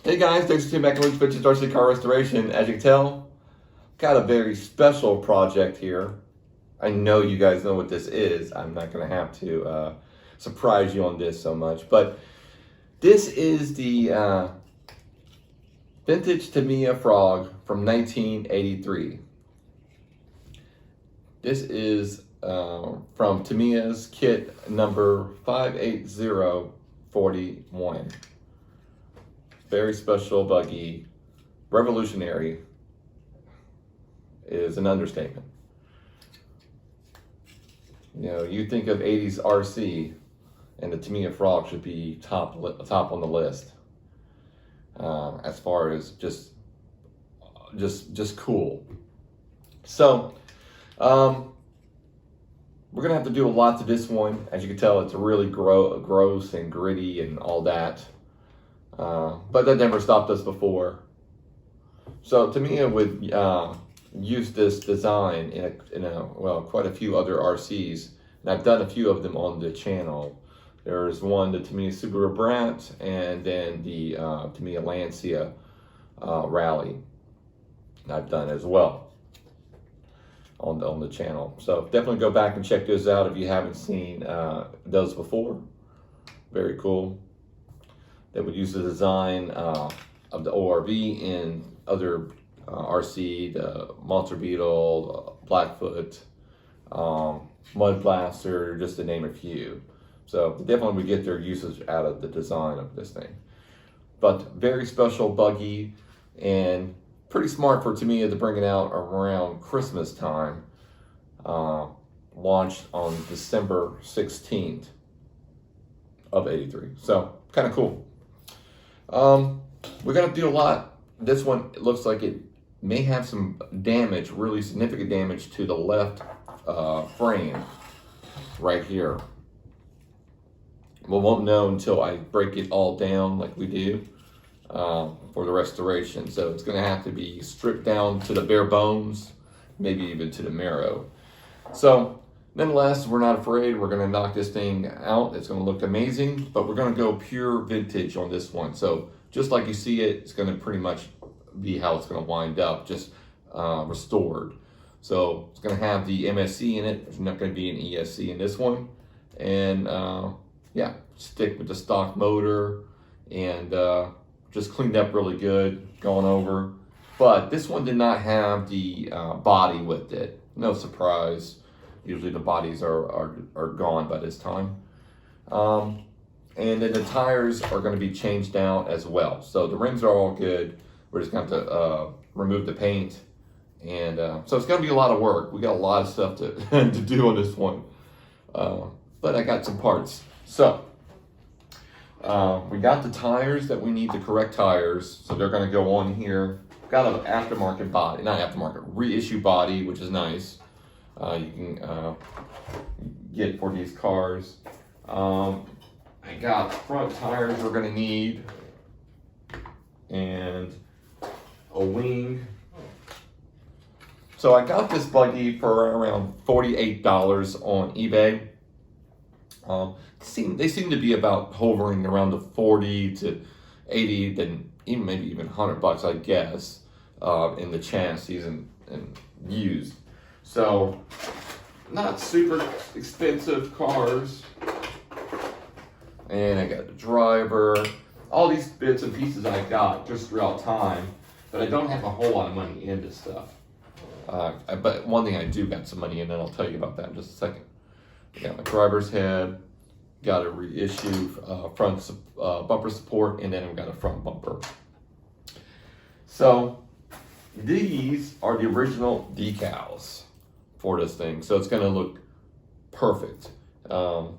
Hey guys, thanks for tuning back to Luke's Vintage RC Car Restoration. As you can tell, got a very special project here. I know you guys know what this is. I'm not going to have to surprise you on this so much, but this is the vintage Tamiya Frog from 1983. This is from Tamiya's kit number 58041. Very special buggy, revolutionary is an understatement. You know, you think of 80s RC, and the Tamiya Frog should be top on the list as far as just cool. So we're gonna have to do a lot to this one. As you can tell, it's really gross and gritty and all that. But that never stopped us before. So Tamiya would use this design in quite a few other RCs, and I've done a few of them on the channel. There's one, the Tamiya Subaru Brat, and then the Tamiya Lancia Rally I've done as well on the channel. So definitely go back and check those out if you haven't seen those before. Very cool. They would use the design of the ORV in other RC, the Monster Beetle, Blackfoot, Mud Blaster, just to name a few. So definitely we get their usage out of the design of this thing. But very special buggy, and pretty smart for Tamiya to bring it out around Christmas time. Launched on December 16th of 83. So kind of cool. We're gonna do a lot. This one, it looks like it may have some damage, really significant damage to the left frame right here. We won't know until I break it all down like we do for the restoration. So it's gonna have to be stripped down to the bare bones, maybe even to the marrow. So nonetheless, we're not afraid. We're gonna knock this thing out. It's gonna look amazing, but we're gonna go pure vintage on this one. So just like you see it, it's gonna pretty much be how it's gonna wind up, just restored. So it's gonna have the MSC in it. There's not gonna be an ESC in this one. And yeah, stick with the stock motor and just cleaned up really good, going over. But this one did not have the body with it. No surprise. Usually the bodies are gone by this time. And then the tires are going to be changed out as well. So the rims are all good. We're just going to have to remove the paint. And so it's going to be a lot of work. We got a lot of stuff to, to do on this one. But I got some parts. So we got the tires that we need, the correct tires. So they're going to go on here. Got an aftermarket body, not aftermarket, reissue body, which is nice. You can get for these cars. I got front tires we're gonna need, and a wing. So I got this buggy for around $48 on eBay. They seem to be about hovering around the 40 to 80, then even maybe even $100, I guess, in the chassis and used. So, not super expensive cars. And I got the driver. All these bits and pieces I got just throughout time. But I don't have a whole lot of money in this stuff. But one thing I do got some money in, and I'll tell you about that in just a second. I got my driver's head. Got a reissue front bumper support. And then I've got a front bumper. So, these are the original decals for this thing, so it's going to look perfect. I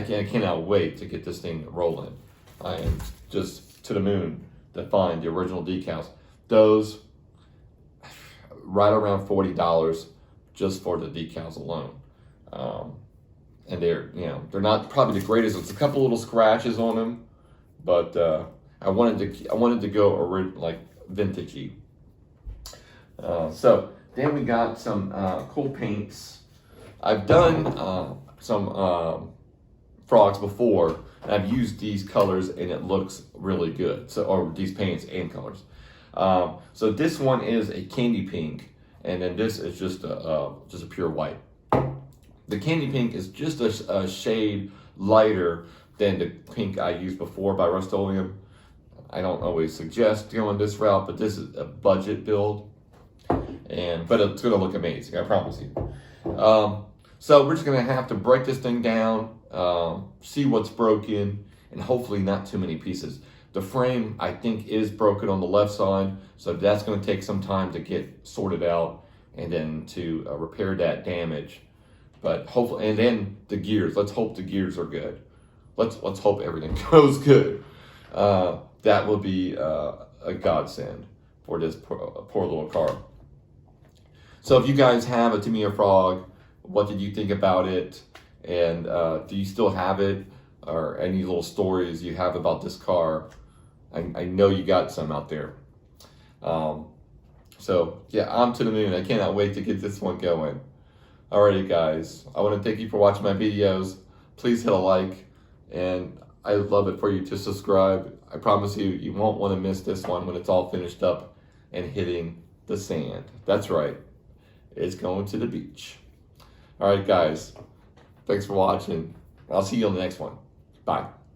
cannot wait to get this thing rolling. I am just to the moon to find the original decals. Those right around $40 just for the decals alone. And they're not probably the greatest. It's a couple little scratches on them, but I wanted to go like vintagey. So then we got some cool paints. I've done some frogs before, and I've used these colors, and it looks really good. So, or these paints and colors. So this one is a candy pink, and then this is just a pure white. The candy pink is just a shade lighter than the pink I used before by Rust-Oleum. I don't always suggest going this route, but this is a budget build, but it's gonna look amazing, I promise you. So we're just gonna have to break this thing down, see what's broken, and hopefully not too many pieces. The frame, I think, is broken on the left side, so that's gonna take some time to get sorted out and then to repair that damage. But hopefully, and then the gears, let's hope the gears are good. Let's hope everything goes good. That will be a godsend for this poor little car. So if you guys have a Tamiya Frog, what did you think about it? And do you still have it? Or any little stories you have about this car? I know you got some out there. So yeah, I'm to the moon. I cannot wait to get this one going. Alrighty guys, I want to thank you for watching my videos. Please hit a like, and I would love it for you to subscribe. I promise you, you won't want to miss this one when it's all finished up and hitting the sand. That's right, it's going to the beach. Alright guys, thanks for watching. I'll see you on the next one. Bye.